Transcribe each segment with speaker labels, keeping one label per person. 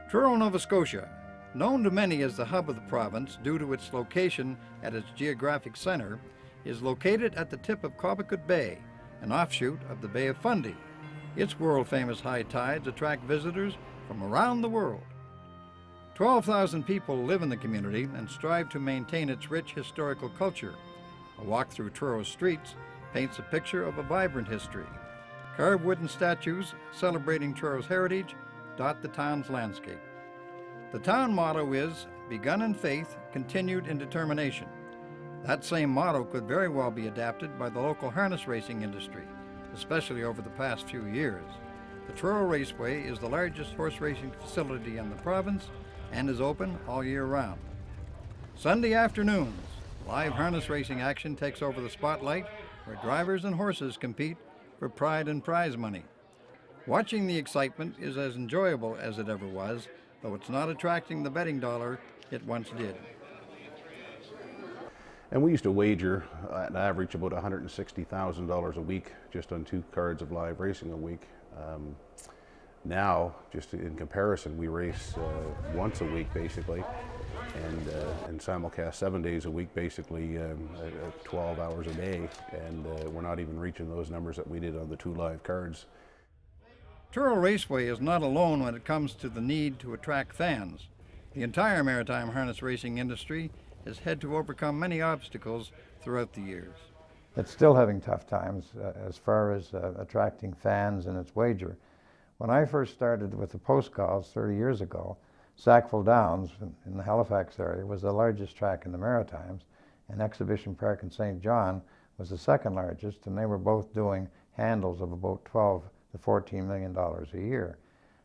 Speaker 1: Truro, Nova Scotia, known to many as the hub of the province due to its location at its geographic center, is located at the tip of Quabicut Bay, an offshoot of the Bay of Fundy. Its world-famous high tides attract visitors from around the world. 12,000 people live in the community and strive to maintain its rich historical culture. A walk through Truro's streets paints a picture of a vibrant history. Carved wooden statues celebrating Truro's heritage dot the town's landscape. The town motto is, "Begun in faith, continued in determination." That same motto could very well be adapted by the local harness racing industry, especially over the past few years. The Truro Raceway is the largest horse racing facility in the province and is open all year round. Sunday afternoons, live harness racing action takes over the spotlight, where drivers and horses compete for pride and prize money. Watching the excitement is as enjoyable as it ever was, though it's not attracting the betting dollar it once did.
Speaker 2: And we used to wager an average about $160,000 a week just on 2 cards of live racing a week. Now, just in comparison, we race once a week basically, and simulcast 7 days a week, basically 12 hours a day, and we're not even reaching those numbers that we did on the 2 live cards.
Speaker 1: Truro Raceway is not alone when it comes to the need to attract fans. The entire maritime harness racing industry has had to overcome many obstacles throughout the years.
Speaker 3: It's still having tough times as far as attracting fans and its wager. When I first started with the post calls 30 years ago, Sackville Downs in the Halifax area was the largest track in the Maritimes, and Exhibition Park in St. John was the second largest, and they were both doing handles of about $12 to $14 million a year.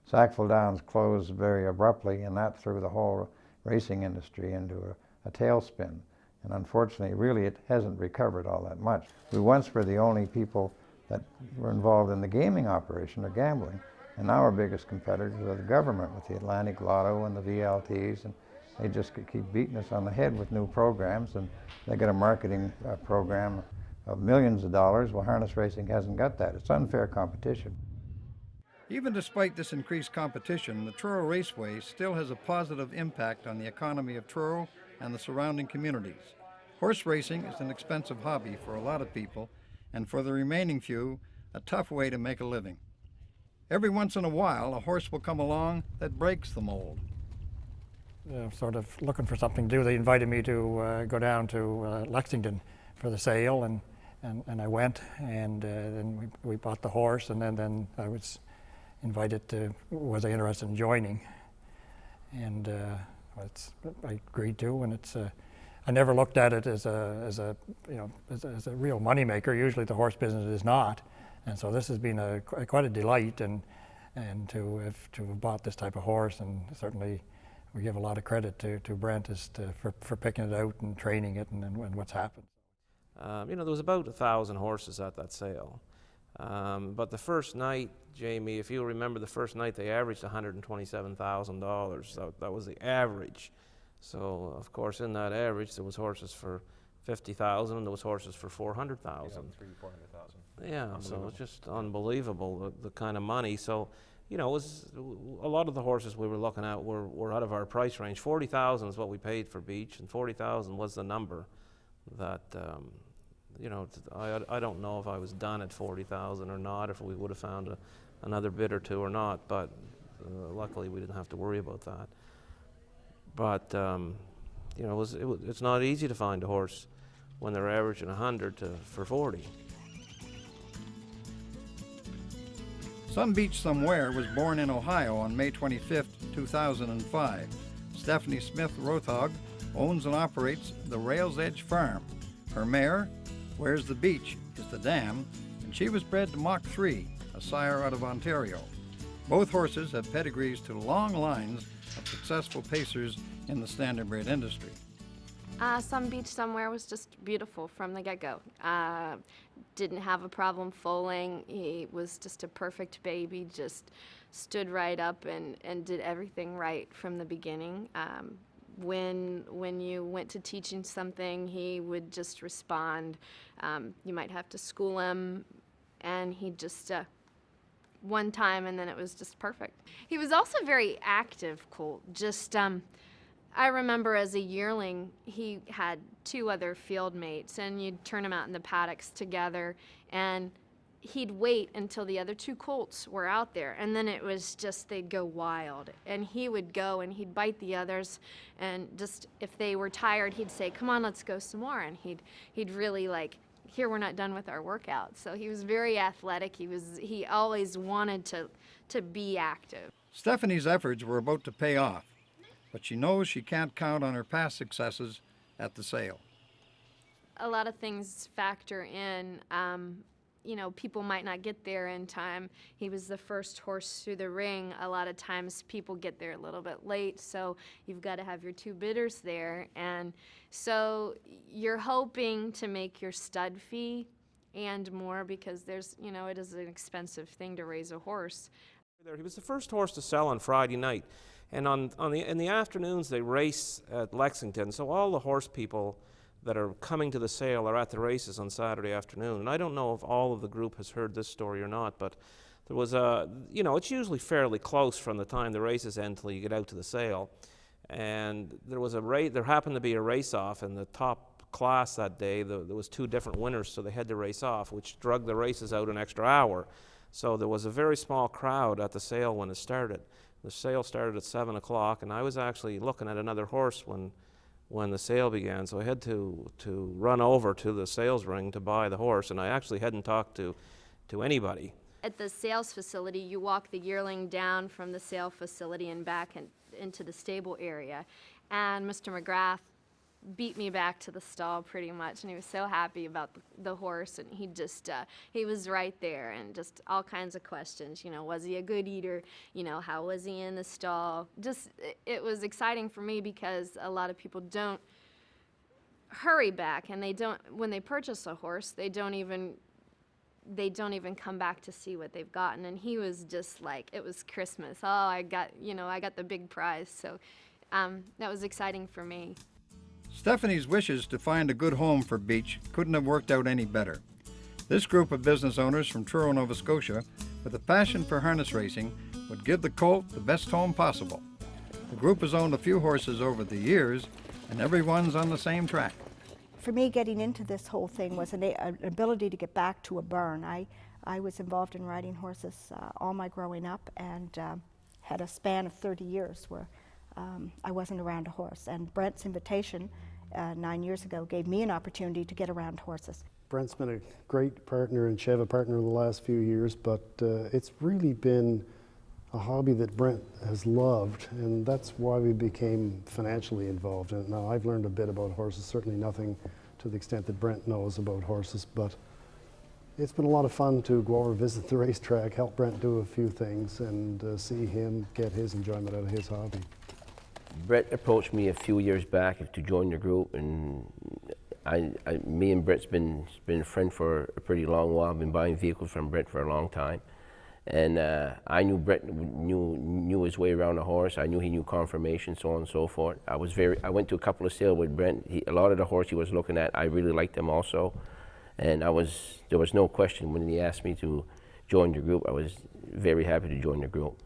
Speaker 3: Sackville Downs closed very abruptly, and that threw the whole racing industry into a tailspin. And unfortunately, really, it hasn't recovered all that much. We once were the only people that were involved in the gaming operation or gambling, and now our biggest competitors are the government with the Atlantic Lotto and the VLTs, and they just keep beating us on the head with new programs, and they got a marketing program of millions of dollars. Well, harness racing hasn't got that. It's unfair competition.
Speaker 1: Even despite this increased competition, the Truro Raceway still has a positive impact on the economy of Truro and the surrounding communities. Horse racing is an expensive hobby for a lot of people, and for the remaining few, a tough way to make a living. Every once in a while, a horse will come along that breaks the mold.
Speaker 4: Sort of looking for something to do. They invited me to go down to Lexington for the sale, and I went, and then we bought the horse, and then I was invited to, was I interested in joining, and I agreed to, and it's I never looked at it as a real moneymaker. Usually the horse business is not, and so this has been quite a delight, and to have bought this type of horse, and certainly we give a lot of credit to Brent for picking it out and training it, and what's happened.
Speaker 5: There was about 1,000 horses at that sale. But the first night, Jamie, if you remember, the first night they averaged $127,000. So that was the average. So of course, in that average, there was horses for $50,000, and there was horses for $400,000.
Speaker 6: $300,000-$400,000.
Speaker 5: Yeah, so it's just unbelievable the kind of money. So, it was a lot of the horses we were looking at were out of our price range. $40,000 is what we paid for Beach, and $40,000 was the number that. I don't know if I was done at $40,000 or not, if we would have found another bid or two or not, but luckily we didn't have to worry about that. But it's not easy to find a horse when they're averaging 100 for 40.
Speaker 1: Somebeachsomewhere was born in Ohio on May 25, 2005. Stephanie Smith Rothog owns and operates the Rails Edge Farm. Her mare, Where's the Beach, is the dam, and she was bred to Mach 3, a sire out of Ontario. Both horses have pedigrees to long lines of successful pacers in the standardbred industry.
Speaker 7: Somebeachsomewhere was just beautiful from the get-go. Didn't have a problem foaling. He was just a perfect baby, just stood right up and did everything right from the beginning. When you went to teach him something, he would just respond. You might have to school him, and he'd just one time, and then it was just perfect. He was also very active colt. Just I remember as a yearling, he had 2 other field mates, and you'd turn them out in the paddocks together, and he'd wait until the other 2 colts were out there, and then it was just, they'd go wild. And he would go and he'd bite the others, and just if they were tired, he'd say, "Come on, let's go some more." And he'd really like, "Here, we're not done with our workout." So he was very athletic. He always wanted to be active.
Speaker 1: Stephanie's efforts were about to pay off, but she knows she can't count on her past successes at the sale.
Speaker 7: A lot of things factor in. You know, people might not get there in time. He was the first horse through the ring. A lot of times people get there a little bit late, so you've got to have your 2 bidders there. And so you're hoping to make your stud fee and more, because there's, you know, it is an expensive thing to raise a horse.
Speaker 5: He was the first horse to sell on Friday night, and in the afternoons they race at Lexington, so all the horse people that are coming to the sale are at the races on Saturday afternoon. And I don't know if all of the group has heard this story or not, but there was it's usually fairly close from the time the races end till you get out to the sale. And there happened to be a race-off in the top class that day. There was 2 different winners, so they had to race off, which drug the races out an extra hour. So there was a very small crowd at the sale when it started. The sale started at 7 o'clock, and I was actually looking at another horse when the sale began, so I had to run over to the sales ring to buy the horse, and I actually hadn't talked to anybody.
Speaker 7: At the sales facility, you walk the yearling down from the sale facility and back into the stable area, and Mr. McGrath beat me back to the stall pretty much, and he was so happy about the horse, and he just he was right there, and just all kinds of questions. You know, was he a good eater? You know, how was he in the stall? Just, it was exciting for me, because a lot of people don't hurry back, and they don't, when they purchase a horse, they don't even come back to see what they've gotten. And he was just like, it was Christmas. Oh, I got the big prize. So that was exciting for me.
Speaker 1: Stephanie's wishes to find a good home for Beach couldn't have worked out any better. This group of business owners from Truro, Nova Scotia, with a passion for harness racing, would give the colt the best home possible. The group has owned a few horses over the years, and everyone's on the same track.
Speaker 8: For me, getting into this whole thing was an ability to get back to a barn. I was involved in riding horses all my growing up, and had a span of 30 years where I wasn't around a horse. And Brent's invitation 9 years ago gave me an opportunity to get around horses.
Speaker 9: Brent's been a great partner and Chev a partner in the last few years, but it's really been a hobby that Brent has loved, and that's why we became financially involved in it. Now, I've learned a bit about horses, certainly nothing to the extent that Brent knows about horses, but it's been a lot of fun to go over, visit the racetrack, help Brent do a few things, and see him get his enjoyment out of his hobby.
Speaker 10: Brett approached me a few years back to join the group, and me and Brett's been friends for a pretty long while. I've been buying vehicles from Brett for a long time, and I knew Brett knew his way around a horse. I knew he knew conformation, so on and so forth. I went to a couple of sales with Brent. A lot of the horse he was looking at, I really liked them also, and there was no question when he asked me to join the group. I was very happy to join the group.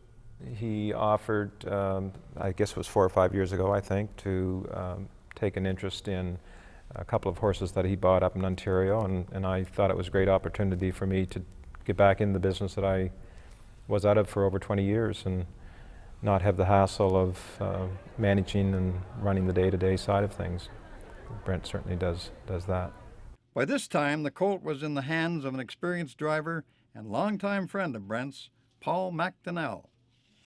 Speaker 6: He offered, I guess it was 4 or 5 years ago, I think, to take an interest in a couple of horses that he bought up in Ontario, and I thought it was a great opportunity for me to get back in the business that I was out of for over 20 years and not have the hassle of managing and running the day-to-day side of things. Brent certainly does that.
Speaker 1: By this time, the colt was in the hands of an experienced driver and longtime friend of Brent's, Paul McDonnell.